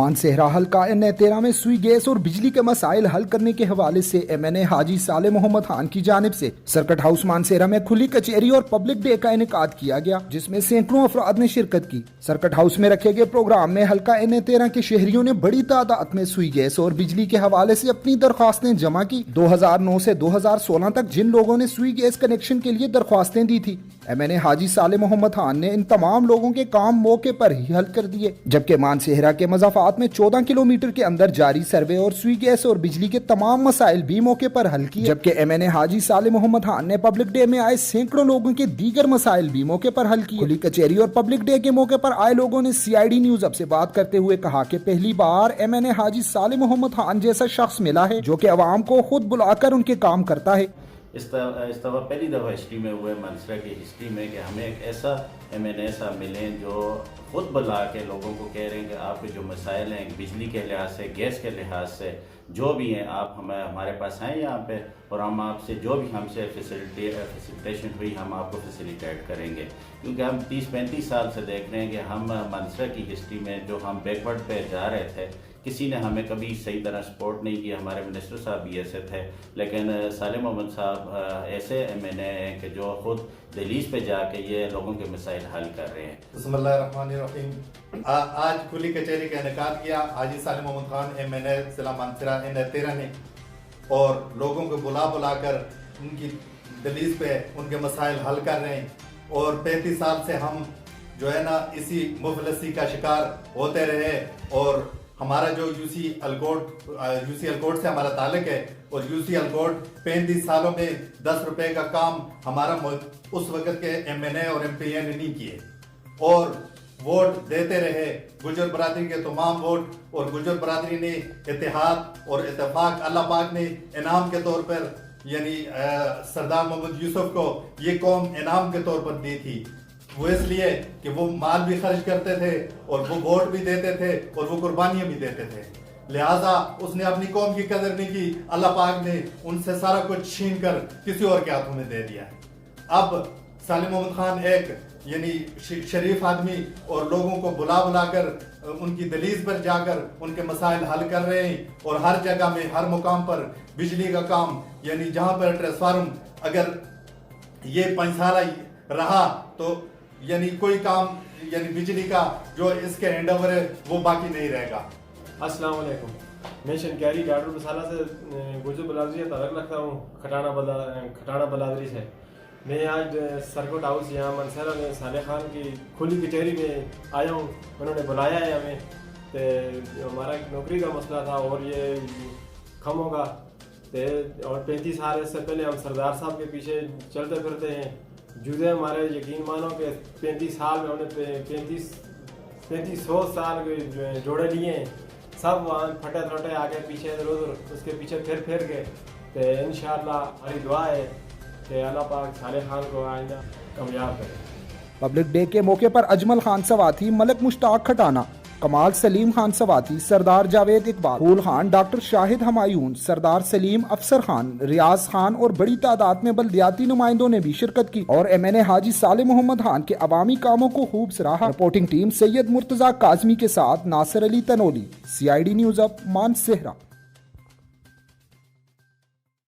मानसेहरा हल्का N13 में सुई गैस और बिजली के मसाइल हल करने के हवाले से MNA हाजी साले मोहम्मद खान की जानिब से सर्किट हाउस मानसेहरा में खुली कचहरी और पब्लिक डे का इनेकाद किया गया, जिसमें सैकड़ों अफराद ने शिरकत की। सर्किट हाउस में रखे गए प्रोग्राम में हल्का N13 के शहरियों ने बड़ी तादाद में सुई गैस और बिजली के हवाले से अपनी दरख्वास्तें जमा की। 2009 से 2016 तक जिन लोगों ने सुई गैस कनेक्शन के लिए दरख्वास्तें दी थी, MNA हाजी साले मोहम्मद खान ने इन तमाम लोगों के काम मौके पर ही हल कर दिए, जबकि मानसेहरा के मज़ाफ़ात में 14 किलोमीटर के अंदर जारी सर्वे और सुई गैस और बिजली के तमाम मसाइल भी मौके पर हल किए। जबकि MNA हाजी साले मोहम्मद खान ने पब्लिक डे में आए सैकड़ों लोगों के दीगर मसाइल भी मौके पर हल किए। खुली कचहरी और पब्लिक डे के मौके पर आए लोगों ने CID न्यूज अब से बात करते हुए कहा कि पहली बार MNA हाजी साले मोहम्मद खान जैसा शख्स मिला है जो कि अवाम को खुद बुलाकर उनके काम करता है। इस दफ़ा पहली दफ़ा हिस्ट्री में हुआ है, मानसरा की हिस्ट्री में, कि हमें एक ऐसा MNA साहब मिले जो खुद बुला के लोगों को कह रहे हैं कि आपके जो मसाइल हैं बिजली के लिहाज से, गैस के लिहाज से, जो भी हैं, आप हमारे पास आएँ यहाँ पे और हम आपसे जो भी हमसे फैसिलिटेशन हुई हम आपको फैसिलिटेट करेंगे। क्योंकि हम 30-35 साल से देख रहे हैं कि हम मानसरा की हिस्ट्री में जो हम बैकवर्ड पे जा रहे थे, किसी ने हमें कभी सही तरह सपोर्ट नहीं किया। हमारे मिनिस्टर साहब भी ऐसे थे, लेकिन साले मोहम्मद साहब ऐसे MNA हैं कि जो खुद दहलीज पे जाके ये लोगों के मसाइल हल कर रहे हैं। बिस्मिल्लाहिर्रहमानिर्रहीम। आज खुली कचहरी का इनेकाद किया हाजी साले मोहम्मद खान MNA जिला मानसरा N13 ने, और लोगों को बुला कर उनकी दहलीज पे उनके मसाइल हल कर रहे हैं। और 35 साल से हम जो है ना इसी मुफलसी का शिकार होते रहे, और हमारा जो UC अलकोट से हमारा ताल्लुक है, और UC अलकोट 35 सालों में 10 रुपए का काम हमारा उस वक्त के MNA और MPA ने नहीं किए, और वोट देते रहे गुजर बरादरी के तमाम वोट, और गुजर बरादरी ने इत्तेहाद और इत्तेफाक अल्लाह पाक ने इनाम के तौर पर, यानी सरदार मोहम्मद यूसुफ को ये कौम इनाम के तौर पर दी थी। वो इसलिए कि वो माल भी खर्च करते थे और वो वोट भी देते थे और वो कुर्बानियां भी देते थे, लिहाजा उसने अपनी कौम की कदर नहीं की। अल्लाह पाक ने उनसे सारा कुछ छीन कर किसी और के हाथों में दे दिया। अब साले मोहम्मद खान एक यानी शरीफ आदमी और लोगों को बुला कर उनकी दहलीज पर जाकर उनके मसाइल हल कर रहे हैं, और हर जगह में हर मुकाम पर बिजली का काम, यानी जहां पर ट्रांसफार्म अगर ये 5 साल रहा तो यानी कोई काम यानी बिजली का जो इसके हैंडओवर है वो बाकी नहीं रहेगा। अस्सलाम वालेकुम। मैं शनकारी डाडू मसाला से गुजर बलादरी ताल्लुक़ रखता हूँ, खटाना बलादरी से। मैं आज सर्किट हाउस यहाँ मानसेहरा में साले खान की खुली कचहरी में आया हूँ। उन्होंने बुलाया है हमें, तो हमारा नौकरी का मसला था और ये कम होगा, और 35 साल इससे पहले हम सरदार साहब के पीछे चलते फिरते हैं। जुदे हमारे यकीन मानो कि 35 साल में उन्हें 3500 साल के जोड़े लिए हैं, सब वहाँ फटे थोटे आगे पीछे इधर उसके पीछे फिर के। तो इंशाअल्लाह हमारी दुआ है कि अल्लाह पाक साले खान को आइंदा कामयाब करे। पब्लिक डे के मौके पर अजमल खान सवाती, मलक मुश्ताक खटाना, कमाल सलीम खान सवाती, सरदार जावेद इकबाल, फूल खान, डॉक्टर शाहिद हमायून, सरदार सलीम, अफसर खान, रियाज खान और बड़ी तादाद में बल्दियाती नुमाइंदों ने भी शिरकत की और MNA हाजी साले मोहम्मद खान के अवामी कामों को खूब सराहा। रिपोर्टिंग टीम सैयद मुर्तजा काजमी के साथ नासिर अली तनोली, CID न्यूज अब मानसेहरा।